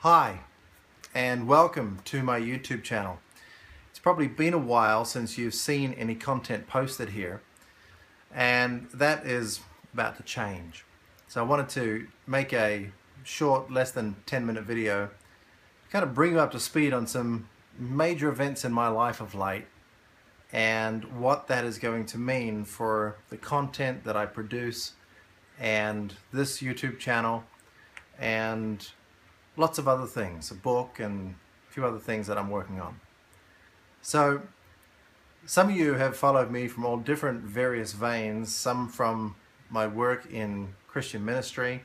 Hi, and welcome to my YouTube channel. It's probably been a while since you've seen any content posted here, and that is about to change. So I wanted to make a short, less than 10-minute video, kind of bring you up to speed on some major events in my life of late, and what that is going to mean for the content that I produce, and this YouTube channel, and lots of other things, a book and a few other things that I'm working on. So some of you have followed me from all different various veins, some from my work in Christian ministry,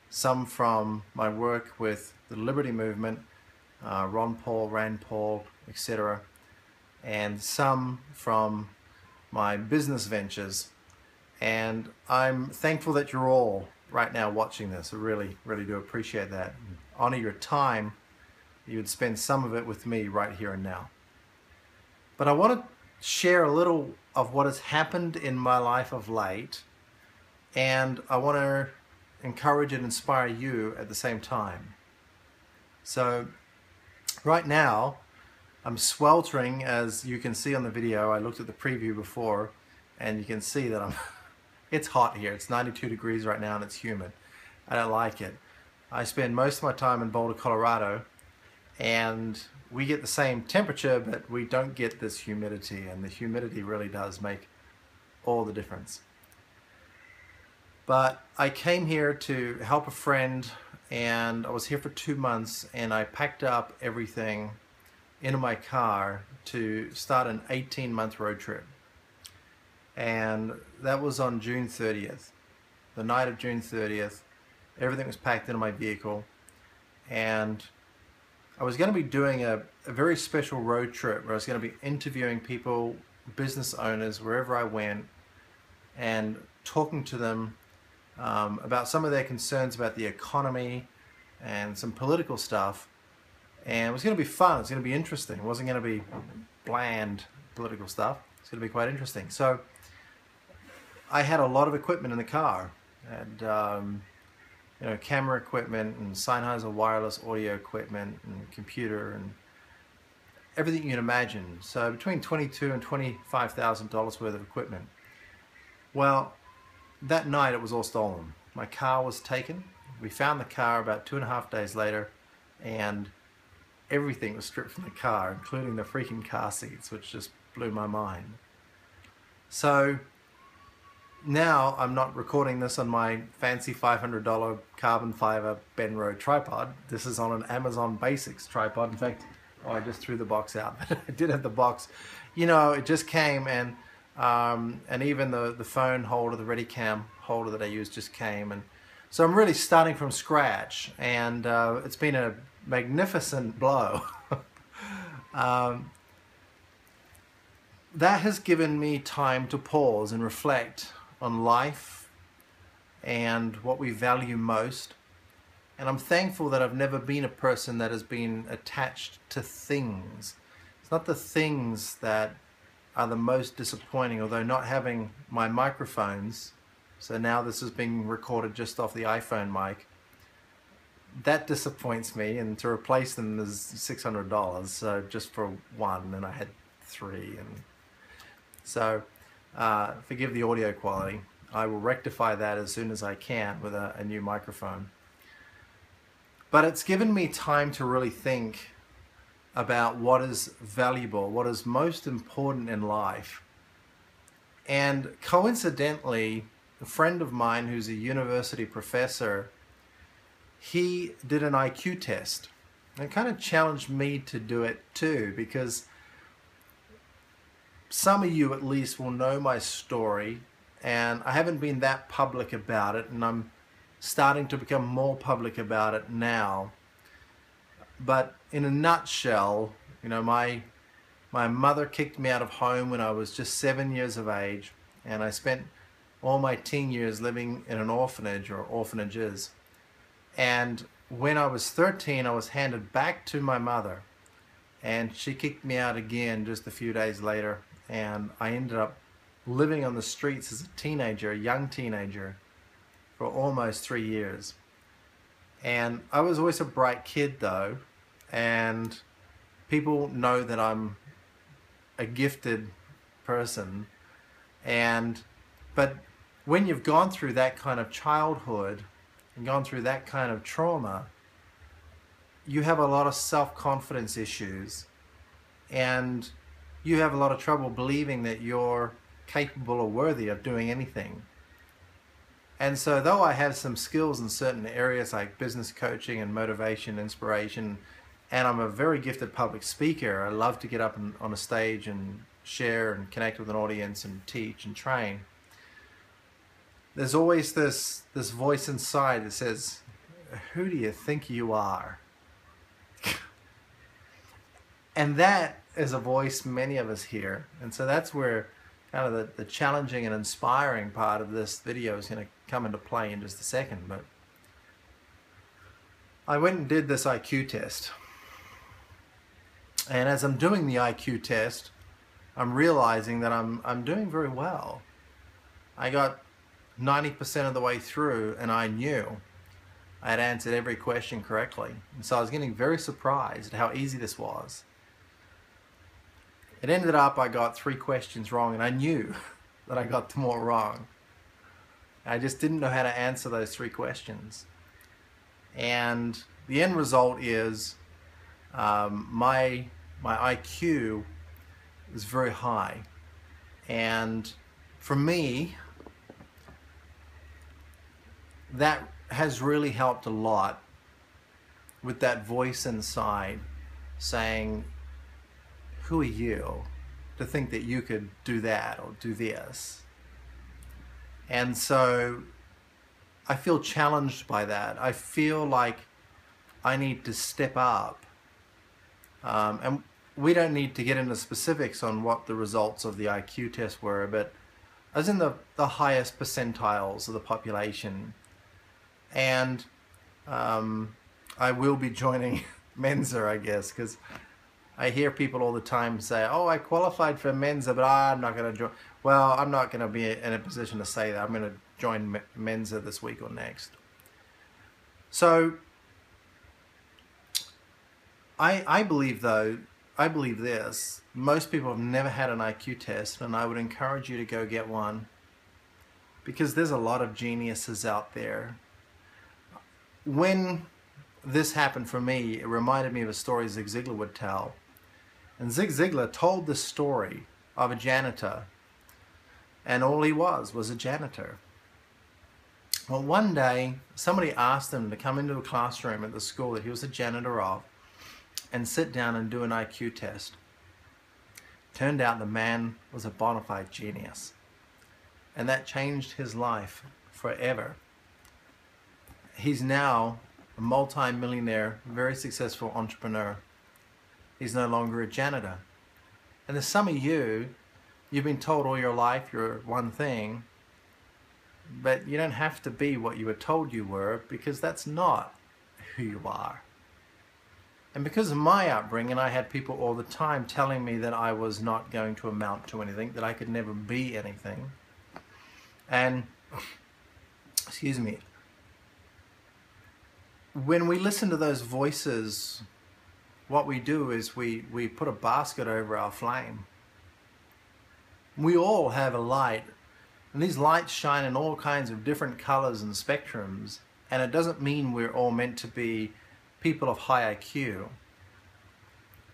some from my work with the Liberty Movement, Ron Paul, Rand Paul, etc., and some from my business ventures. And I'm thankful that you're all right now watching this. I really do appreciate that. Honor your time. You would spend some of it with me right here and now. But I want to share a little of what has happened in my life of late, and I want to encourage and inspire you at the same time. So right now I'm sweltering, as you can see on the video. I looked at the preview before and you can see that it's hot here. It's 92 degrees right now and it's humid. I don't like it. I spend most of my time in Boulder, Colorado, and we get the same temperature, but we don't get this humidity, and the humidity really does make all the difference. But I came here to help a friend, and I was here for 2 months, and I packed up everything into my car to start an 18-month road trip. And that was on June 30th. The night of June 30th, everything was packed into my vehicle, and I was going to be doing a very special road trip where I was going to be interviewing people, business owners, wherever I went, and talking to them about some of their concerns about the economy and some political stuff. And it was going to be fun. It was going to be interesting. It wasn't going to be bland political stuff. It's going to be quite interesting. So I had a lot of equipment in the car, and camera equipment and Sennheiser wireless audio equipment and computer and everything you can imagine. So between $22,000 and $25,000 worth of equipment. Well, that night it was all stolen. My car was taken. We found the car about 2.5 days later, and everything was stripped from the car, including the freaking car seats, which just blew my mind. So now I'm not recording this on my fancy $500 carbon fiber Benro tripod. This is on an Amazon Basics tripod. In fact, I just threw the box out. But I did have the box. It just came, and even the phone holder, the Readycam holder that I use just came. And so I'm really starting from scratch, and it's been a magnificent blow. That has given me time to pause and reflect on life and what we value most. And I'm thankful that I've never been a person that has been attached to things. It's not the things that are the most disappointing, although not having my microphones, so now this is being recorded just off the iPhone mic, that disappoints me, and to replace them is $600, so just for one, and I had 3, and so forgive the audio quality. I will rectify that as soon as I can with a new microphone. But it's given me time to really think about what is valuable, what is most important in life. And coincidentally, a friend of mine who's a university professor, he did an IQ test. And it kind of challenged me to do it too, because some of you at least will know my story, and I haven't been that public about it, and I'm starting to become more public about it now. But in a nutshell, my mother kicked me out of home when I was just 7 years of age, and I spent all my teen years living in an orphanage or orphanages. And when I was 13, I was handed back to my mother, and she kicked me out again just a few days later, and I ended up living on the streets as a teenager, a young teenager, for almost 3 years. And I was always a bright kid though, and people know that I'm a gifted person. But when you've gone through that kind of childhood and gone through that kind of trauma, you have a lot of self-confidence issues, and you have a lot of trouble believing that you're capable or worthy of doing anything. And so though I have some skills in certain areas like business coaching and motivation, inspiration, and I'm a very gifted public speaker, I love to get up on a stage and share and connect with an audience and teach and train, there's always this voice inside that says, who do you think you are? And that is a voice many of us hear. And so that's where kind of the challenging and inspiring part of this video is going to come into play in just a second. But I went and did this IQ test. And as I'm doing the IQ test, I'm realizing that I'm doing very well. I got 90% of the way through, and I knew I had answered every question correctly. And so I was getting very surprised at how easy this was. It ended up I got 3 questions wrong, and I knew that I got them all wrong. I just didn't know how to answer those 3 questions. And the end result is my IQ is very high. And for me, that has really helped a lot with that voice inside saying, who are you to think that you could do that or do this? And so I feel challenged by that. I feel like I need to step up. And we don't need to get into specifics on what the results of the IQ test were, but I was in the highest percentiles of the population. And I will be joining Mensa, I guess, because I hear people all the time say, oh, I qualified for Mensa, but I'm not going to join. Well, I'm not going to be in a position to say that. I'm going to join Mensa this week or next. So I believe, though, I believe this. Most people have never had an IQ test, and I would encourage you to go get one, because there's a lot of geniuses out there. When this happened for me, it reminded me of a story Zig Ziglar would tell. And Zig Ziglar told this story of a janitor, and all he was a janitor. Well, one day, somebody asked him to come into a classroom at the school that he was a janitor of and sit down and do an IQ test. Turned out the man was a bona fide genius. And that changed his life forever. He's now a multi-millionaire, very successful entrepreneur. He's no longer a janitor. And there's some of you, you've been told all your life you're one thing, but you don't have to be what you were told you were, because that's not who you are. And because of my upbringing, I had people all the time telling me that I was not going to amount to anything, that I could never be anything. And, excuse me, when we listen to those voices, what we do is we put a basket over our flame. We all have a light, and these lights shine in all kinds of different colors and spectrums, and it doesn't mean we're all meant to be people of high IQ.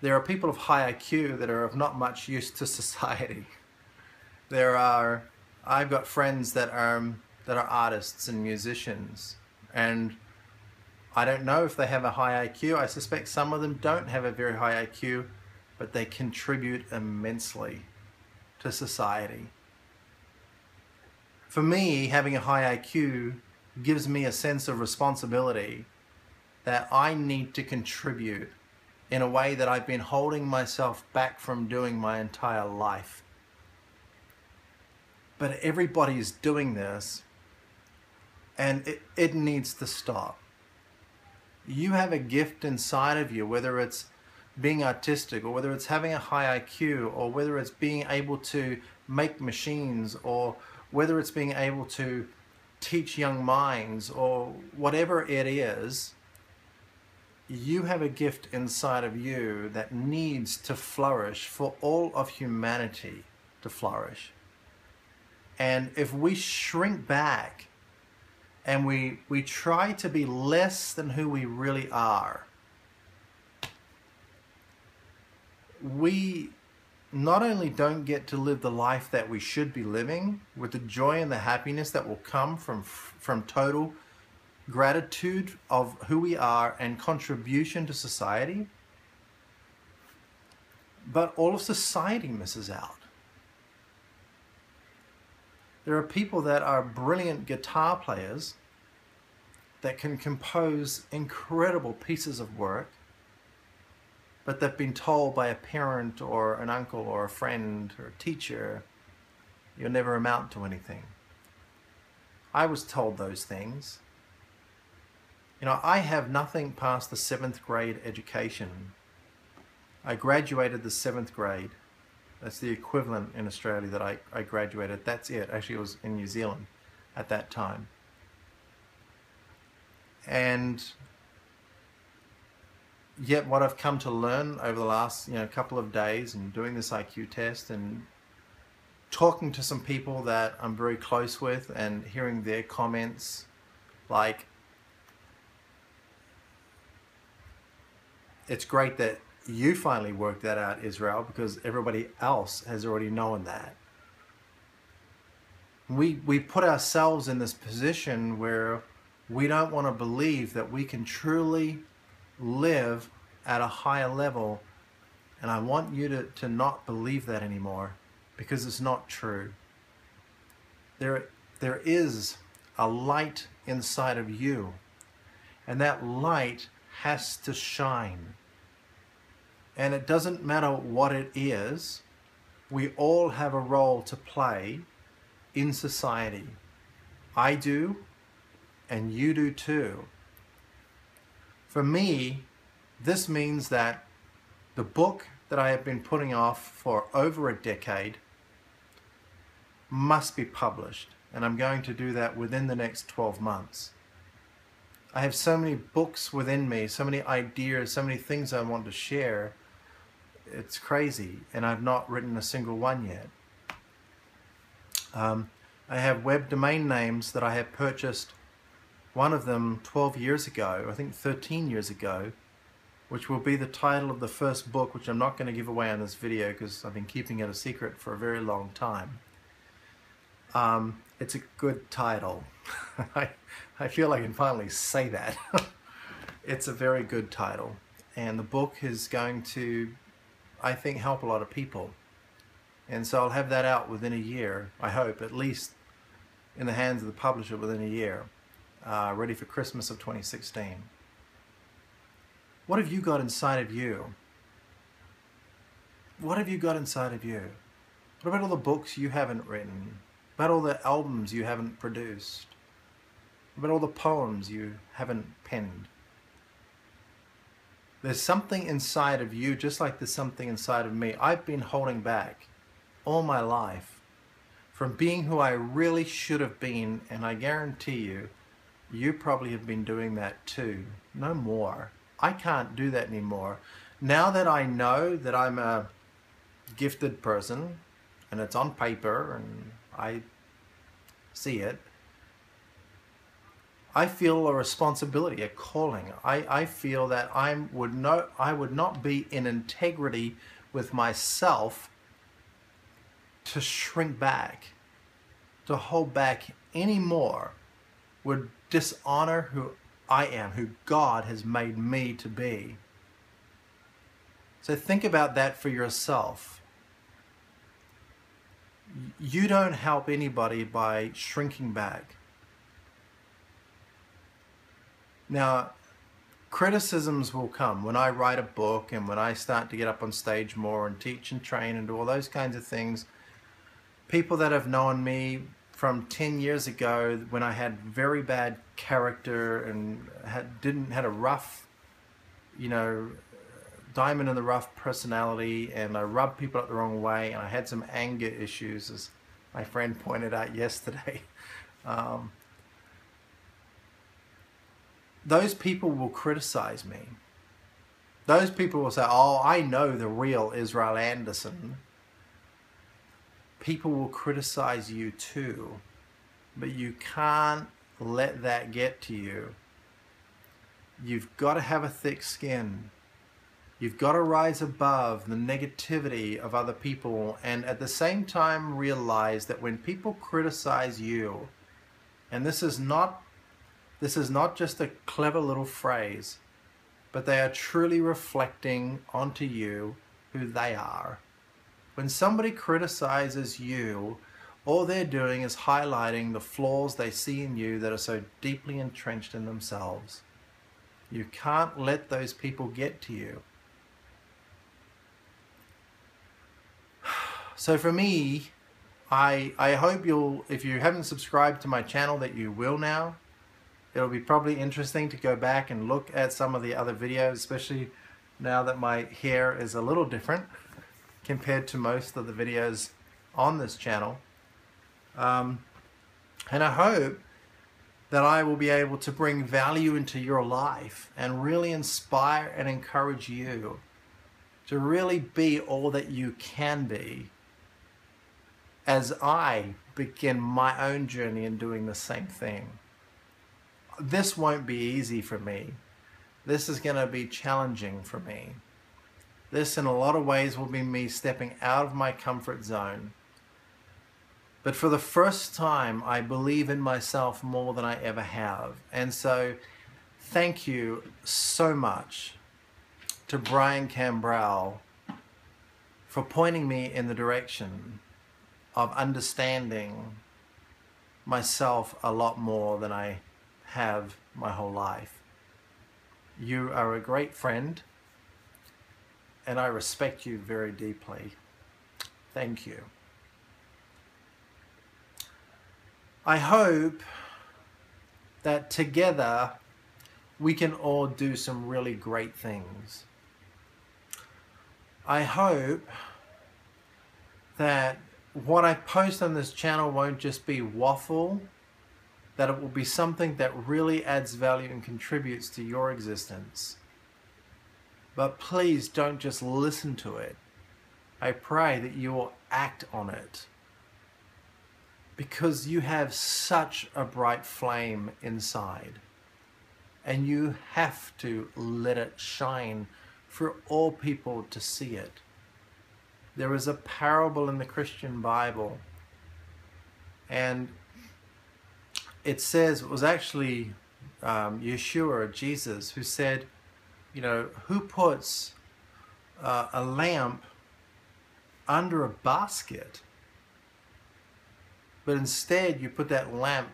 There are people of high IQ that are of not much use to society. I've got friends that are artists and musicians, and I don't know if they have a high IQ. I suspect some of them don't have a very high IQ, but they contribute immensely to society. For me, having a high IQ gives me a sense of responsibility that I need to contribute in a way that I've been holding myself back from doing my entire life. But everybody's doing this, and it needs to stop. You have a gift inside of you, whether it's being artistic, or whether it's having a high IQ, or whether it's being able to make machines, or whether it's being able to teach young minds or whatever it is, you have a gift inside of you that needs to flourish for all of humanity to flourish. And if we shrink back and we try to be less than who we really are, we not only don't get to live the life that we should be living with the joy and the happiness that will come from total gratitude of who we are and contribution to society, but all of society misses out. There are people that are brilliant guitar players that can compose incredible pieces of work, but they've been told by a parent or an uncle or a friend or a teacher, you'll never amount to anything. I was told those things. You know, I have nothing past the 7th grade education. I graduated the 7th grade. That's the equivalent in Australia that I graduated. That's it. Actually, it was in New Zealand at that time. And yet what I've come to learn over the last couple of days and doing this IQ test and talking to some people that I'm very close with and hearing their comments, like, it's great that you finally worked that out, Israel, because everybody else has already known that. We put ourselves in this position where we don't want to believe that we can truly live at a higher level, and I want you to not believe that anymore, because it's not true. There is a light inside of you, and that light has to shine. And it doesn't matter what it is, we all have a role to play in society. I do, and you do too. For me, this means that the book that I have been putting off for over a decade must be published, and I'm going to do that within the next 12 months. I have so many books within me, so many ideas, so many things I want to share. It's crazy, and I've not written a single one yet. I have web domain names that I have purchased, one of them 12 years ago, I think 13 years ago, which will be the title of the first book, which I'm not going to give away on this video because I've been keeping it a secret for a very long time. It's a good title. I feel I can finally say that. It's a very good title, and the book is going to, I think, help a lot of people. And so I'll have that out within a year, I hope, at least in the hands of the publisher within a year, ready for Christmas of 2016. What have you got inside of you? What have you got inside of you? What about all the books you haven't written? What about all the albums you haven't produced? What about all the poems you haven't penned? There's something inside of you, just like there's something inside of me. I've been holding back all my life from being who I really should have been, and I guarantee you, you probably have been doing that too. No more. I can't do that anymore. Now that I know that I'm a gifted person, and it's on paper, and I see it, I feel a responsibility, a calling. I feel that I would not be in integrity with myself to shrink back, to hold back anymore, would dishonor who I am, who God has made me to be. So think about that for yourself. You don't help anybody by shrinking back. Now, criticisms will come when I write a book and when I start to get up on stage more and teach and train and do all those kinds of things. People that have known me from 10 years ago, when I had very bad character and had a rough, diamond in the rough personality, and I rubbed people up the wrong way, and I had some anger issues, as my friend pointed out yesterday. those people will criticize me. Those people will say, oh, I know the real Israel Anderson. People will criticize you too, but you can't let that get to you. You've got to have a thick skin. You've got to rise above the negativity of other people, and at the same time realize that when people criticize you, and this is not just a clever little phrase, but they are truly reflecting onto you who they are. When somebody criticizes you, all they're doing is highlighting the flaws they see in you that are so deeply entrenched in themselves. You can't let those people get to you. So for me, I hope you'll, if you haven't subscribed to my channel, that you will now. It'll be probably interesting to go back and look at some of the other videos, especially now that my hair is a little different compared to most of the videos on this channel. And I hope that I will be able to bring value into your life and really inspire and encourage you to really be all that you can be, as I begin my own journey in doing the same thing. This won't be easy for me. This is going to be challenging for me. This, in a lot of ways, will be me stepping out of my comfort zone. But for the first time, I believe in myself more than I ever have. And so, thank you so much to Brian Cambrell for pointing me in the direction of understanding myself a lot more than I have my whole life. You are a great friend, and I respect you very deeply. Thank you. I hope that together we can all do some really great things. I hope that what I post on this channel won't just be waffle, that it will be something that really adds value and contributes to your existence. But please don't just listen to it. I pray that you will act on it, because you have such a bright flame inside, and you have to let it shine for all people to see it. There is a parable in the Christian Bible, and it says, it was actually Yeshua, Jesus, who said, you know, who puts a lamp under a basket? But instead you put that lamp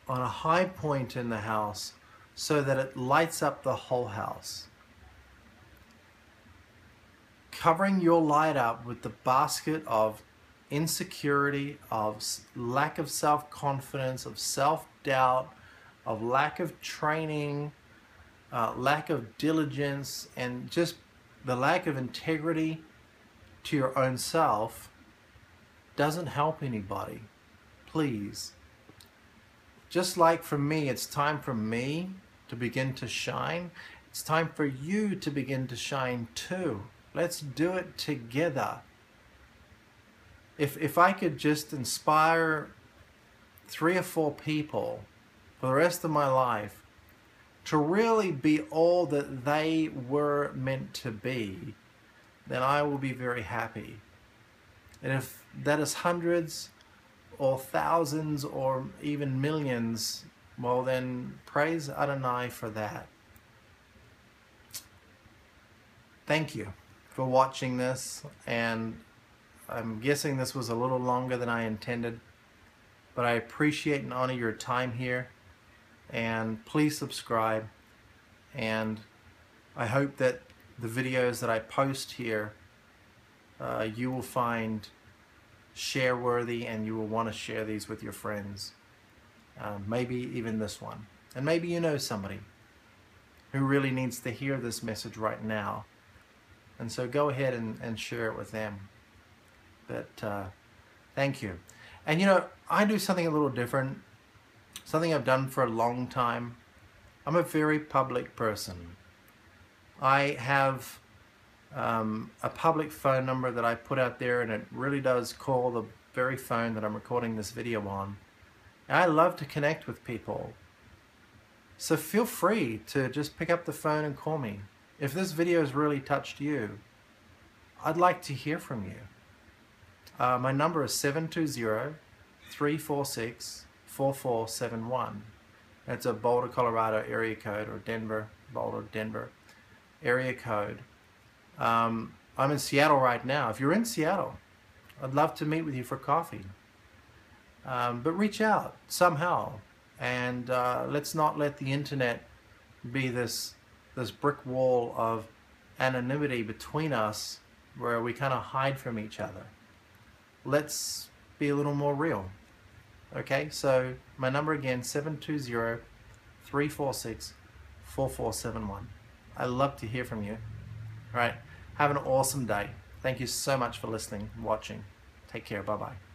on a high point in the house so that it lights up the whole house. Covering your light up with the basket of insecurity, of lack of self-confidence, of self-doubt, of lack of training, lack of diligence, and just the lack of integrity to your own self doesn't help anybody. Please. Just like for me, it's time for me to begin to shine. It's time for you to begin to shine too. Let's do it together. If I could just inspire 3 or 4 people for the rest of my life to really be all that they were meant to be, then I will be very happy. And if that is hundreds or thousands or even millions, well then praise Adonai for that. Thank you for watching this, and I'm guessing this was a little longer than I intended, but I appreciate and honor your time here, and please subscribe, and I hope that the videos that I post here you will find share worthy, and you will want to share these with your friends, maybe even this one, and maybe you know somebody who really needs to hear this message right now, and so go ahead and share it with them. But thank you. And you know, I do something a little different, something I've done for a long time, I'm a very public person. I have a public phone number that I put out there, and it really does call the very phone that I'm recording this video on. And I love to connect with people. So feel free to just pick up the phone and call me. If this video has really touched you, I'd like to hear from you. My number is 720-346-4471. That's a Boulder, Colorado area code, or Denver, Boulder, Denver area code. I'm in Seattle right now. If you're in Seattle, I'd love to meet with you for coffee. But reach out somehow, and let's not let the internet be this brick wall of anonymity between us where we kind of hide from each other. Let's be a little more real. Okay, so my number again, 720-346-4471. I'd love to hear from you. All right, have an awesome day. Thank you so much for listening and watching. Take care. Bye-bye.